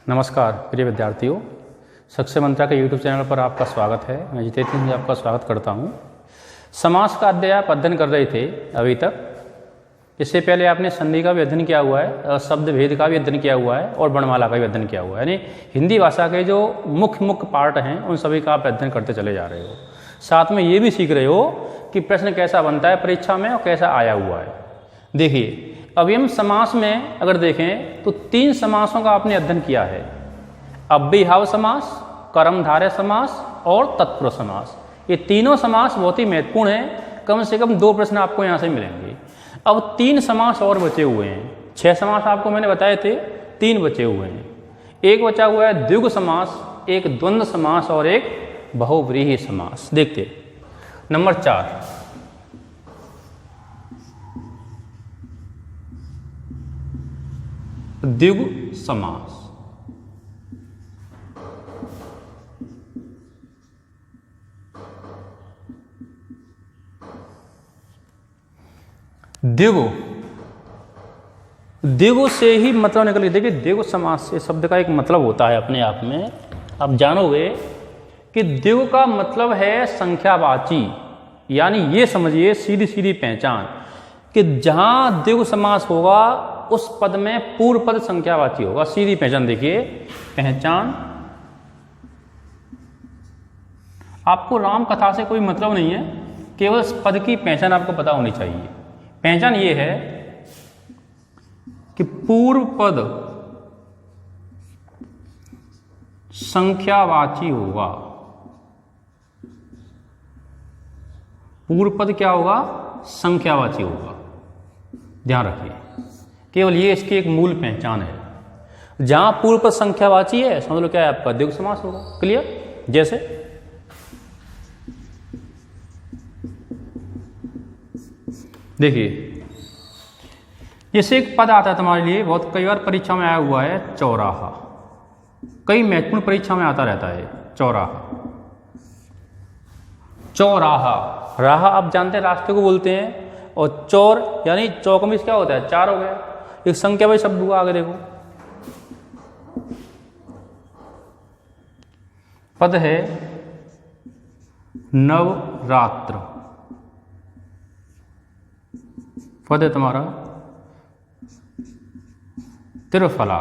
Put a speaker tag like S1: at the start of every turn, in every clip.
S1: नमस्कार प्रिय विद्यार्थियों, सक्सेस मंत्रा के YouTube चैनल पर आपका स्वागत है। मैं जितेंद्र सिंह आपका स्वागत करता हूं। समास का अध्याय आप अध्ययन कर रहे थे अभी तक। इससे पहले आपने संधि का भी अध्ययन किया हुआ है, शब्द भेद का भी अध्ययन किया हुआ है और वर्णमाला का भी अध्ययन किया हुआ है। यानी हिंदी भाषा के जो मुख्य पार्ट हैं उन सभी का आप अध्ययन करते चले जा रहे हो। साथ में ये भी सीख रहे हो कि प्रश्न कैसा बनता है परीक्षा में और कैसा आया हुआ है। देखिए, अभी हम समास में अगर देखें तो 3 समासों का आपने अध्ययन किया है। अव्ययीभाव समास, कर्मधारय समास और तत्पुरुष समास। ये तीनों समास बहुत ही महत्वपूर्ण हैं। कम से कम 2 प्रश्न आपको यहाँ से मिलेंगे। अब 3 समास और बचे हुए हैं। 6 समास आपको मैंने बताए थे, 3 बचे हुए हैं। एक बचा हुआ है द्विगु समास, एक द्वंद्व समास और एक बहुव्रीहि समास। देखते नंबर 4, द्विगु समास। द्विगु से ही मतलब निकल। देखिए, द्विगु समास से शब्द का एक मतलब होता है अपने आप में। आप जानोगे कि द्विगु का मतलब है संख्यावाची। यानी ये समझिए सीधी सीधी पहचान कि जहां द्विगु समास होगा उस पद में पूर्व पद संख्यावाची होगा। सीधी पहचान। देखिए, पहचान। आपको राम कथा से कोई मतलब नहीं है, केवल पद की पहचान आपको पता होनी चाहिए। पहचान ये है कि पूर्व पद संख्यावाची होगा। पूर्व पद क्या होगा? संख्यावाची होगा। ध्यान रखिए, केवल ये इसकी एक मूल पहचान है। जहां पूर्व पद संख्यावाची है समझ लो क्या है आपका द्विगु समास होगा। क्लियर? जैसे देखिए, जैसे एक पद आता है तुम्हारे लिए, बहुत कई बार परीक्षा में आया हुआ है, चौराहा। कई महत्वपूर्ण परीक्षा में आता रहता है चौराहा। चौराहा, राहा आप जानते हैं रास्ते को बोलते हैं, और चौर यानी चौकमीज क्या होता है? 4 हो गया। एक संख्या भाई शब्द हुआ। आगे देखो, पद है नवरात्र। पद है तुम्हारा त्रिफला।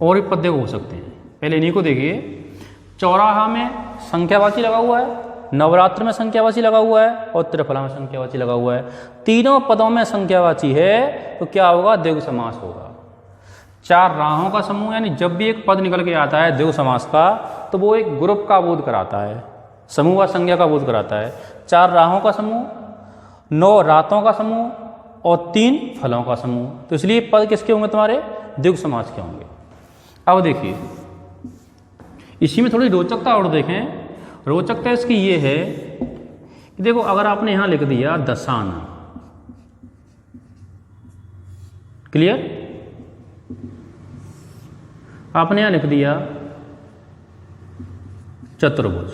S1: और भी पद हो सकते हैं। पहले इन्हीं को देखिए। चौराहा में संख्यावाची लगा हुआ है, नवरात्र में संख्यावाची लगा हुआ है और त्रिफला में संख्यावाची लगा हुआ है। तीनों पदों में संख्यावाची है तो क्या होगा? द्विगु समास होगा। 4 राहों का समूह, यानी जब भी एक पद निकल के आता है द्विगु समास का तो वो एक ग्रुप का बोध कराता है, समूह व संज्ञा का बोध कराता है। 4 राहों का समूह, 9 रातों का समूह और 3 फलों का समूह। तो इसलिए पद किसके होंगे? तुम्हारे द्विगु समास के होंगे। अब देखिए, इसी में थोड़ी रोचकता और देखें। रोचकता इसकी ये है कि देखो, अगर आपने यहां लिख दिया दशाना। क्लियर? आपने यहां लिख दिया चतुर्भुज।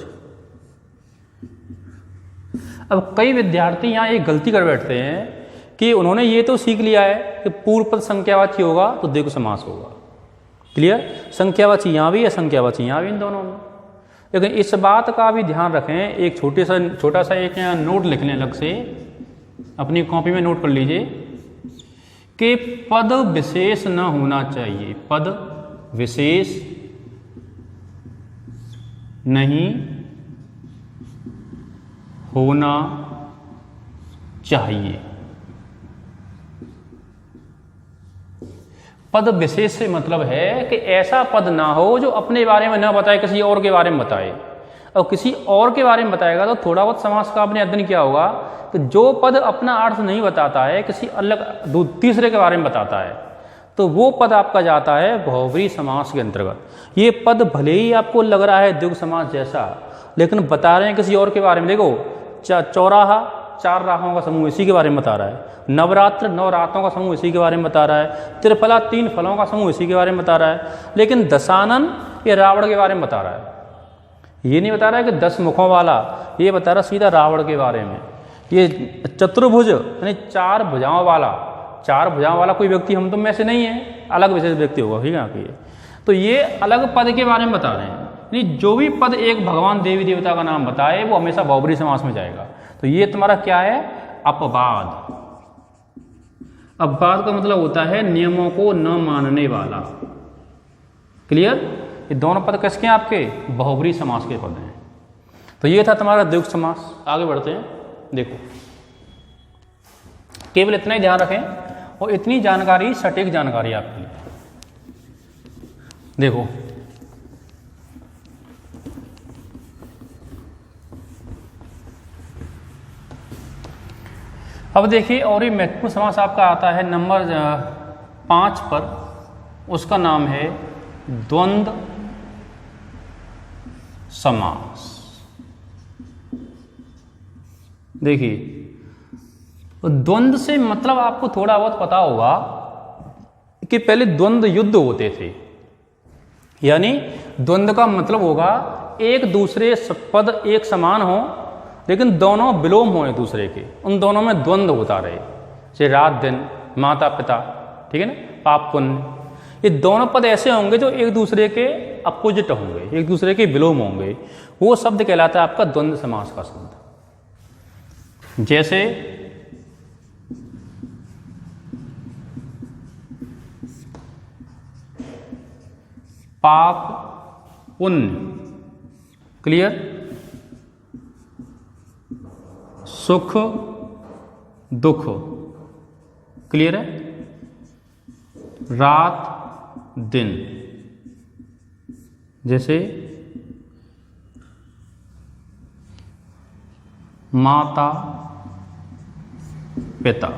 S1: अब कई विद्यार्थी यहां एक गलती कर बैठते हैं कि उन्होंने ये तो सीख लिया है कि पूर्व पद संख्यावाची होगा तो द्विगु समास होगा। क्लियर? संख्यावाची यहां भी है, संख्यावाची यहां भी, इन दोनों में। लेकिन इस बात का भी ध्यान रखें, एक छोटा सा एक यहाँ नोट लिख लें अलग से, अपनी कॉपी में नोट कर लीजिए कि पद विशेष न होना चाहिए। पद विशेष नहीं होना चाहिए। पद विशेष से मतलब है कि ऐसा पद ना हो जो अपने बारे में ना बताए, किसी और के बारे में बताए। और किसी और के बारे में बताएगा तो थोड़ा बहुत समास का आपने अध्ययन किया होगा कि जो पद अपना अर्थ नहीं बताता है, किसी अलग तीसरे के बारे में बताता है, तो वो पद आपका जाता है बहुव्रीहि समास के अंतर्गत। ये पद भले ही आपको लग रहा है द्विगु समास जैसा, लेकिन बता रहे हैं किसी और के बारे में। देखो, चौराहा 4 राहों का समूह, इसी के बारे में बता रहा है। नवरात्र 9 रातों का समूह, इसी के बारे में बता रहा है। त्रिफला 3 फलों का समूह, इसी के बारे में बता रहा है। लेकिन दशानन ये रावण के बारे में बता रहा है। ये नहीं बता रहा है कि 10 मुखों वाला, ये बता रहा सीधा रावण के बारे में। ये चतुर्भुज यानी 4 भुजाओं वाला, 4 भुजाओं वाला कोई व्यक्ति हम तुम में से नहीं है, अलग विशेष व्यक्ति होगा, ठीक है आपकी। तो ये अलग पद के बारे में बता रहे हैं, यानी जो भी पद एक भगवान देवी देवता का नाम बताए वो हमेशा बहुब्रीहि समास में जाएगा। तो ये तुम्हारा क्या है, अपवाद। अपवाद का मतलब होता है नियमों को न मानने वाला। क्लियर? ये दोनों पद किसके हैं आपके, बहुब्रीहि समास के पद हैं। तो ये था तुम्हारा द्विगु समास। आगे बढ़ते हैं। देखो केवल इतना ही ध्यान रखें और इतनी जानकारी सटीक जानकारी आपके लिए। देखो अब देखिए, और ये महत्वपूर्ण समास आपका आता है नंबर 5 पर, उसका नाम है द्वंद्व समास। देखिए द्वंद्व से मतलब आपको थोड़ा बहुत पता होगा कि पहले द्वंद्व युद्ध होते थे, यानी द्वंद्व का मतलब होगा एक दूसरे पद एक समान हो लेकिन दोनों विलोम हो एक दूसरे के, उन दोनों में द्वंद्व होता रहे, जैसे रात दिन, माता पिता, ठीक है ना, पाप पुण्य। ये दोनों पद ऐसे होंगे जो एक दूसरे के अपोजिट होंगे, एक दूसरे के विलोम होंगे, वो शब्द कहलाता है आपका द्वंद्व समास का शब्द। जैसे पाप पुण्य, क्लियर, सुख दुख, क्लियर है, रात दिन, जैसे माता पिता।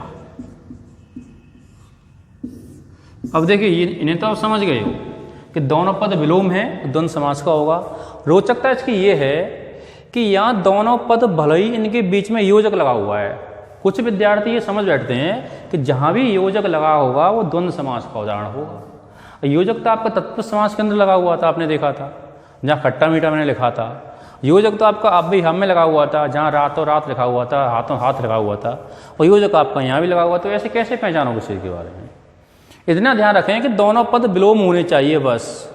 S1: अब देखिए इन्हें तो आप समझ गए हो कि दोनों पद विलोम है, द्वंद्व समास का होगा। रोचकता इसकी ये है कि यहाँ दोनों पद भले ही इनके बीच में योजक लगा हुआ है, कुछ विद्यार्थी ये समझ बैठते हैं कि जहाँ भी योजक लगा होगा वो द्वंद्व समास का उदाहरण होगा। योजक तो आपका तत्पुरुष समास के अंदर लगा हुआ था, आपने देखा था, जहाँ खट्टा मीठा मैंने लिखा था। योजक तो आपका अब भी हम में लगा हुआ था, जहाँ रातों रात लिखा हुआ था, हाथों हाथ लगा हुआ था, और योजक आपका यहाँ भी लगा हुआ। तो ऐसे कैसे पहचानोगे इस चीज़ के बारे में? इतना ध्यान रखें कि दोनों पद विलोम होने चाहिए, बस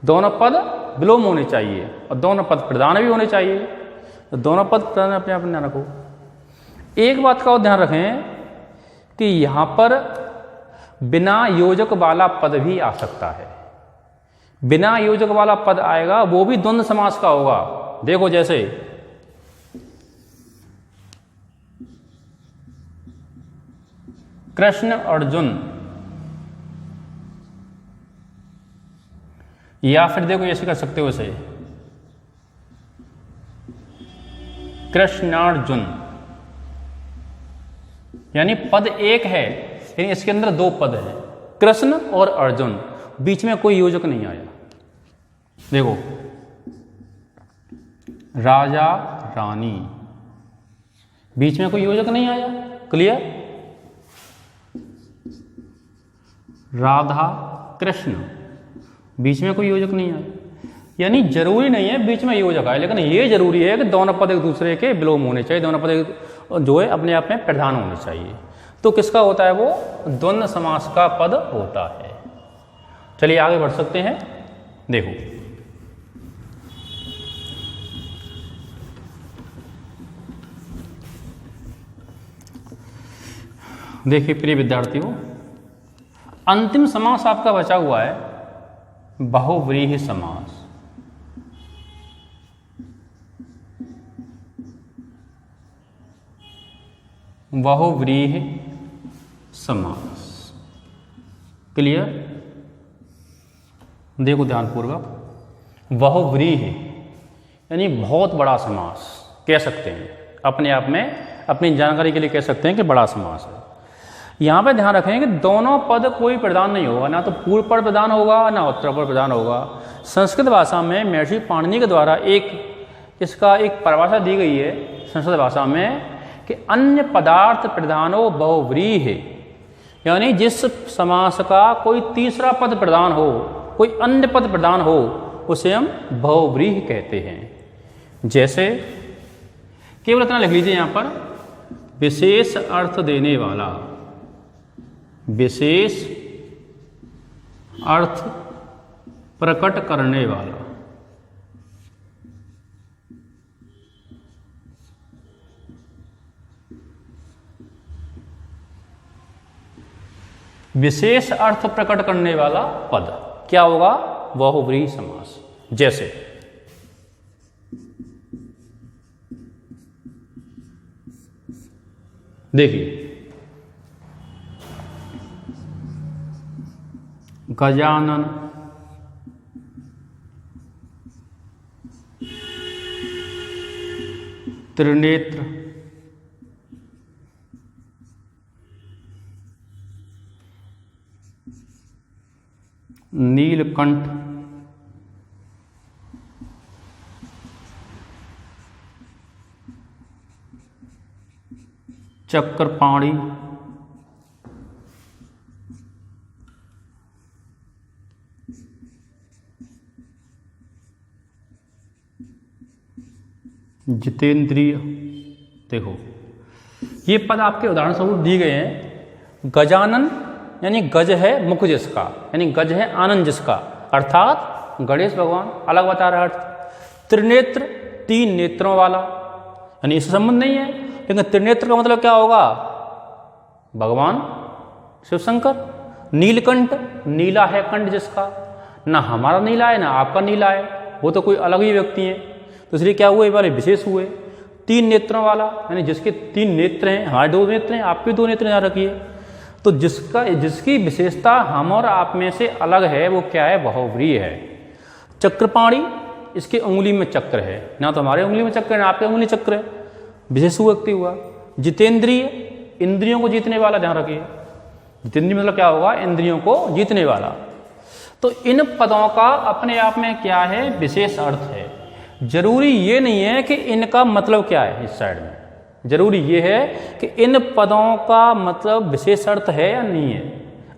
S1: दोनों पद विलोम होने चाहिए और दोनों पद प्रधान भी होने चाहिए। तो दोनों पद प्रधान अपने आप ध्यान रखो। एक बात का और ध्यान रखें कि यहाँ पर बिना योजक वाला पद भी आ सकता है। बिना योजक वाला पद आएगा वो भी द्वंद्व समास का होगा। देखो जैसे कृष्ण अर्जुन, या फिर देखो ऐसे कर सकते हो, इसे कृष्णार्जुन, यानी पद एक है लेकिन इसके अंदर दो पद हैं, कृष्ण और अर्जुन, बीच में कोई योजक नहीं आया। देखो राजा रानी, बीच में कोई योजक नहीं आया, क्लियर। राधा कृष्ण, बीच में कोई योजक नहीं आया। यानी जरूरी नहीं है बीच में योजक आए, लेकिन ये जरूरी है कि दोनों पद एक दूसरे के विलोम होने चाहिए, दोनों पद जो है अपने आप में प्रधान होने चाहिए। तो किसका होता है वो? द्वंद्व समास का पद होता है। चलिए आगे बढ़ सकते हैं। देखो देखिए प्रिय विद्यार्थियों, अंतिम समास आपका बचा हुआ है बहुव्रीहि समास। बहुव्रीहि समास, क्लियर। देखो ध्यानपूर्वक, बहुव्रीहि यानी बहुत बड़ा समास कह सकते हैं, अपने आप में अपनी जानकारी के लिए कह सकते हैं कि बड़ा समास है। यहाँ पे ध्यान रखें कि दोनों पद कोई प्रधान नहीं होगा, ना तो पूर्व पद प्रधान होगा ना उत्तर पद प्रधान होगा। संस्कृत भाषा में महर्षि पाणिनि के द्वारा इसका एक परिभाषा दी गई है संस्कृत भाषा में कि अन्य पदार्थ प्रधानो बहुव्रीहि, यानी जिस समास का कोई तीसरा पद प्रधान हो, कोई अन्य पद प्रधान हो, उसे हम बहुव्रीहि कहते हैं। जैसे केवल इतना लिख लीजिए यहाँ पर, विशेष अर्थ देने वाला, विशेष अर्थ प्रकट करने वाला। विशेष अर्थ प्रकट करने वाला पद क्या होगा? बहुव्रीहि समास। जैसे देखिए, गजानन, त्रिनेत्र, नीलकंठ, चक्रपाणी, जितेंद्रिय। देखो, ये पद आपके उदाहरण स्वरूप दिए गए हैं। गजानन यानी गज है मुख जिसका, यानी गज है आनंद जिसका, अर्थात गणेश भगवान, अलग बता रहा अर्थ। त्रिनेत्र, तीन नेत्रों वाला, यानी इससे संबंध नहीं है, लेकिन त्रिनेत्र का मतलब क्या होगा? भगवान शिव शंकर। नीलकंठ, नीला है कंठ जिसका, ना हमारा नीला है ना आपका नीला है, वो तो कोई अलग ही व्यक्ति है, तो इसलिए क्या हुए? वाले विशेष हुए। तीन नेत्रों वाला, यानी जिसके तीन नेत्र हैं, हमारे दो नेत्र हैं, आपके दो नेत्र यहाँ रखिए, तो जिसकी विशेषता हम और आप में से अलग है, वो क्या है? बहुव्रीहि है। चक्रपाणी, इसकी उंगली में चक्र है, ना तो हमारे उंगली में चक्र है ना आपके उंगली चक्र है, विशेष व्यक्ति हुआ। जितेंद्रिय, इंद्रियों को जीतने वाला, ध्यान रखिए। जितेंद्रिय मतलब क्या होगा? इंद्रियों को जीतने वाला। तो इन पदों का अपने आप में क्या है? विशेष अर्थ है। जरूरी ये नहीं है कि इनका मतलब क्या है। इस साइड में जरूरी ये है कि इन पदों का मतलब विशेष अर्थ है या नहीं है।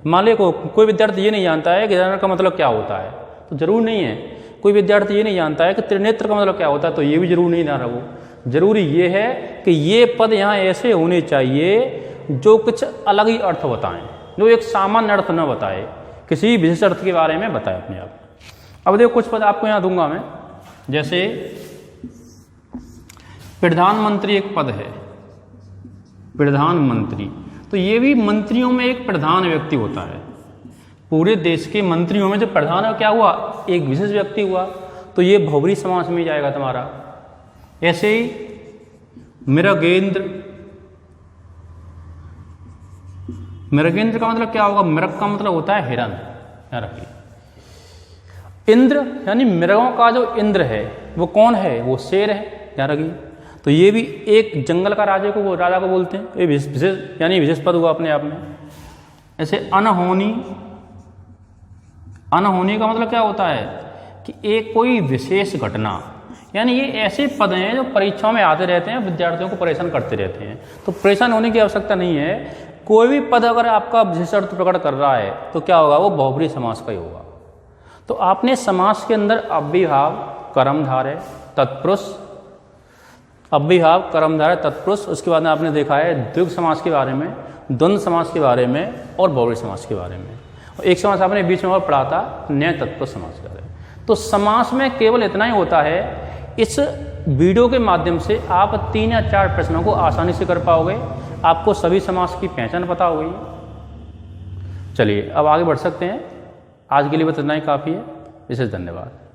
S1: मान लीजिए कोई विद्यार्थी ये नहीं जानता है कि गजानन का मतलब क्या होता है, तो जरूर नहीं है। कोई विद्यार्थी ये नहीं जानता है कि त्रिनेत्र का मतलब क्या होता है, तो ये भी जरूर नहीं जान रहा वो। जरूरी ये है कि ये पद यहाँ ऐसे होने चाहिए जो कुछ अलग ही अर्थ बताएं, जो एक सामान्य अर्थ न बताए, किसी विशेष अर्थ के बारे में बताए अपने आप। अब देखो, कुछ पद आपको यहाँ दूंगा मैं। जैसे प्रधानमंत्री एक पद है, प्रधानमंत्री, तो ये भी मंत्रियों में एक प्रधान व्यक्ति होता है। पूरे देश के मंत्रियों में जो प्रधान है क्या हुआ? एक विशेष व्यक्ति हुआ, तो ये बहुव्रीहि समास में जाएगा तुम्हारा। ऐसे ही मृगेंद्र, मृगेंद्र का मतलब क्या होगा? मृग का मतलब होता है हिरन, याद रखिए। इंद्र यानी मृगों का जो इंद्र है वो कौन है? वो शेर है, ध्यान रखिए। तो ये भी एक जंगल का राजा को बोलते हैं, ये विशेष यानी विशेष पद हुआ अपने आप में। ऐसे अनहोनी, अनहोनी का मतलब क्या होता है? कि एक कोई विशेष घटना, यानी ये ऐसे पद हैं जो परीक्षाओं में आते रहते हैं, विद्यार्थियों को परेशान करते रहते हैं, तो परेशान होने की आवश्यकता नहीं है। कोई भी पद अगर आपका विशेष अर्थ प्रकट कर रहा है तो क्या होगा? वो बहुव्रीहि समास का ही होगा। तो आपने समास के अंदर अव्ययभाव, कर्मधारय, तत्पुरुष, अव्ययभाव, कर्मधारय, तत्पुरुष, उसके बाद में आपने देखा है द्विगु समास के बारे में, द्वंद्व समास के बारे में और बहुव्रीहि समास के बारे में। और एक समास आपने बीच में और पढ़ा था, न्याय तत्पुरुष समास का। तो समास में केवल इतना ही होता है। इस वीडियो के माध्यम से आप 3 या 4 प्रश्नों को आसानी से कर पाओगे, आपको सभी समास की पहचान पता हो गई। चलिए अब आगे बढ़ सकते हैं। आज के लिए बस इतना ही काफ़ी है। विशेष धन्यवाद।